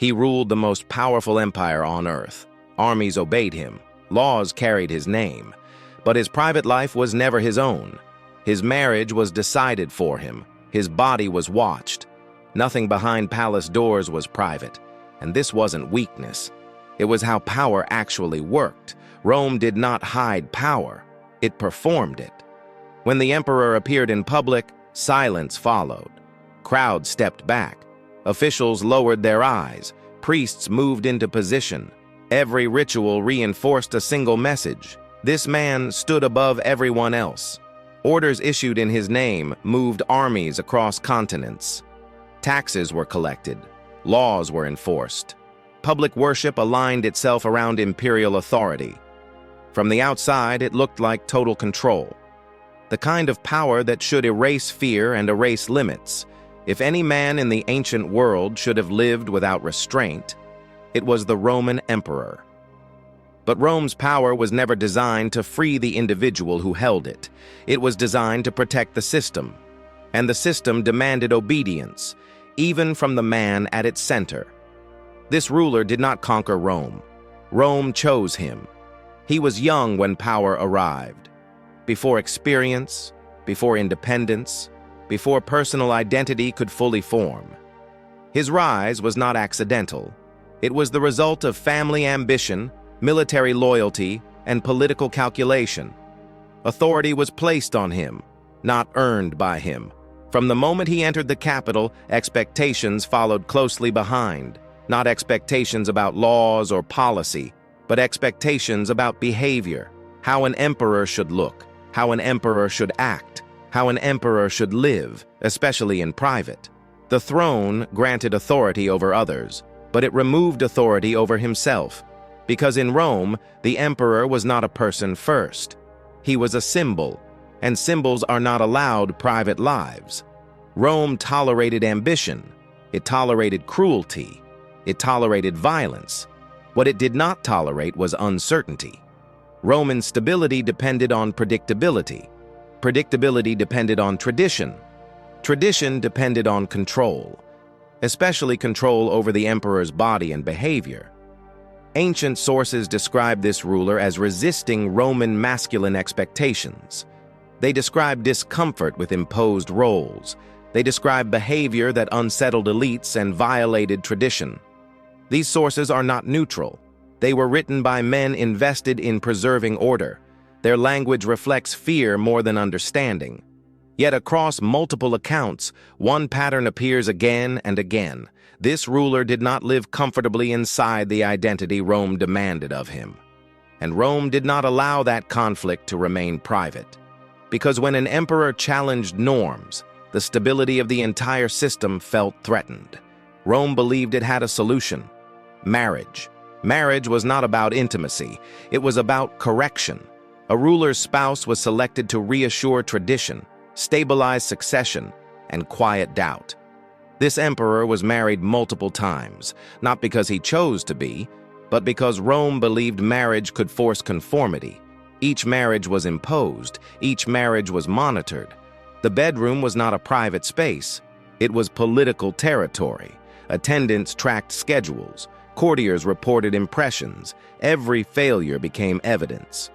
He ruled the most powerful empire on earth. Armies obeyed him. Laws carried his name. But his private life was never his own. His marriage was decided for him. His body was watched. Nothing behind palace doors was private. And this wasn't weakness. It was how power actually worked. Rome did not hide power. It performed it. When the emperor appeared in public, silence followed. Crowds stepped back. Officials lowered their eyes. Priests moved into position. Every ritual reinforced a single message. This man stood above everyone else. Orders issued in his name moved armies across continents. Taxes were collected. Laws were enforced. Public worship aligned itself around imperial authority. From the outside, it looked like total control. The kind of power that should erase fear and erase limits. If any man in the ancient world should have lived without restraint, it was the Roman emperor. But Rome's power was never designed to free the individual who held it. It was designed to protect the system. And the system demanded obedience, even from the man at its center. This ruler did not conquer Rome. Rome chose him. He was young when power arrived. Before experience, before independence, before personal identity could fully form. His rise was not accidental. It was the result of family ambition, military loyalty, and political calculation. Authority was placed on him, not earned by him. From the moment he entered the capital, expectations followed closely behind. Not expectations about laws or policy, but expectations about behavior, how an emperor should look, how an emperor should act, how an emperor should live, especially in private. The throne granted authority over others, but it removed authority over himself, because in Rome, the emperor was not a person first. He was a symbol, and symbols are not allowed private lives. Rome tolerated ambition. It tolerated cruelty. It tolerated violence. What it did not tolerate was uncertainty. Roman stability depended on predictability. Predictability depended on tradition. Tradition depended on control, especially control over the emperor's body and behavior. Ancient sources describe this ruler as resisting Roman masculine expectations. They describe discomfort with imposed roles. They describe behavior that unsettled elites and violated tradition. These sources are not neutral. They were written by men invested in preserving order. Their language reflects fear more than understanding. Yet across multiple accounts, one pattern appears again and again. This ruler did not live comfortably inside the identity Rome demanded of him. And Rome did not allow that conflict to remain private. Because when an emperor challenged norms, the stability of the entire system felt threatened. Rome believed it had a solution: marriage. Marriage was not about intimacy. It was about correction. A ruler's spouse was selected to reassure tradition, stabilize succession, and quiet doubt. This emperor was married multiple times, not because he chose to be, but because Rome believed marriage could force conformity. Each marriage was imposed. Each marriage was monitored. The bedroom was not a private space. It was political territory. Attendants tracked schedules. Courtiers reported impressions. Every failure became evidence.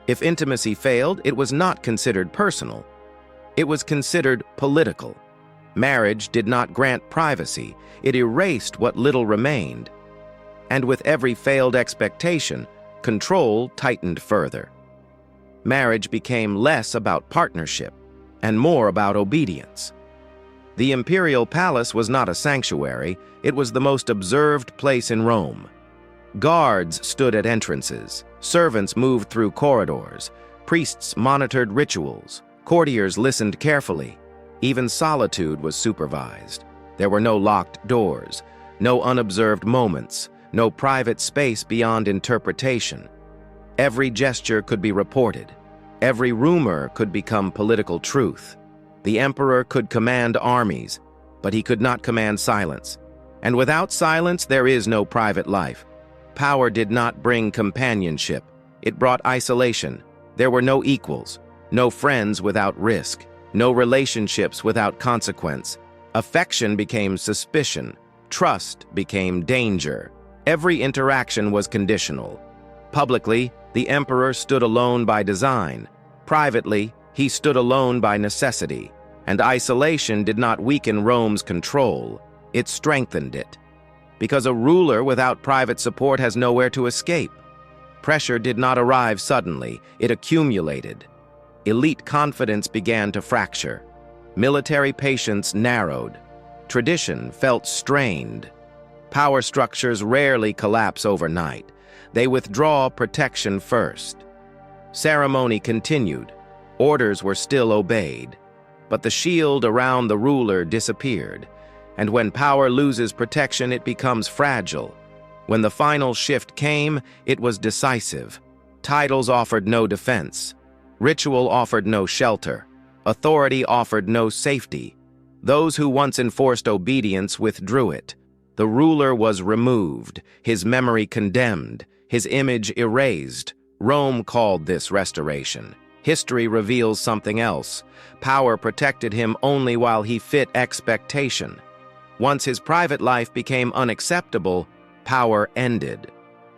If intimacy failed, it was not considered personal. It was considered political. Marriage did not grant privacy. It erased what little remained. And with every failed expectation, control tightened further. Marriage became less about partnership and more about obedience. The imperial palace was not a sanctuary. It was the most observed place in Rome. Guards stood at entrances. Servants moved through corridors. Priests monitored rituals. Courtiers listened carefully. Even solitude was supervised. There were no locked doors, no unobserved moments, no private space beyond interpretation. Every gesture could be reported. Every rumor could become political truth. The emperor could command armies, but he could not command silence. And without silence, there is no private life. Power did not bring companionship. It brought isolation. There were no equals, no friends without risk, no relationships without consequence. Affection became suspicion. Trust became danger. Every interaction was conditional. Publicly, the emperor stood alone by design. Privately, he stood alone by necessity. And isolation did not weaken Rome's control, it strengthened it. Because a ruler without private support has nowhere to escape. Pressure did not arrive suddenly, it accumulated. Elite confidence began to fracture. Military patience narrowed. Tradition felt strained. Power structures rarely collapse overnight. They withdraw protection first. Ceremony continued. Orders were still obeyed. But the shield around the ruler disappeared. And when power loses protection, it becomes fragile. When the final shift came, it was decisive. Titles offered no defense. Ritual offered no shelter. Authority offered no safety. Those who once enforced obedience withdrew it. The ruler was removed, his memory condemned, his image erased. Rome called this restoration. History reveals something else. Power protected him only while he fit expectation. Once his private life became unacceptable, power ended.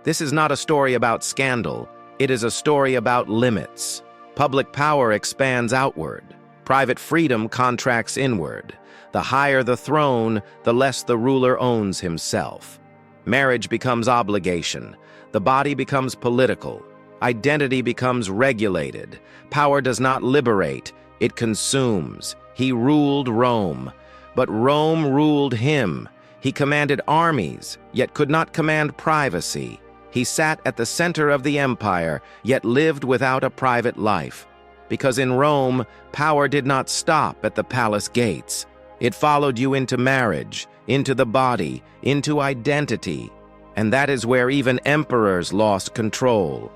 This is not a story about scandal. It is a story about limits. Public power expands outward. Private freedom contracts inward. The higher the throne, the less the ruler owns himself. Marriage becomes obligation. The body becomes political. Identity becomes regulated. Power does not liberate, it consumes. He ruled Rome, but Rome ruled him. He commanded armies, yet could not command privacy. He sat at the center of the empire, yet lived without a private life. Because in Rome, power did not stop at the palace gates. It followed you into marriage, into the body, into identity. And that is where even emperors lost control.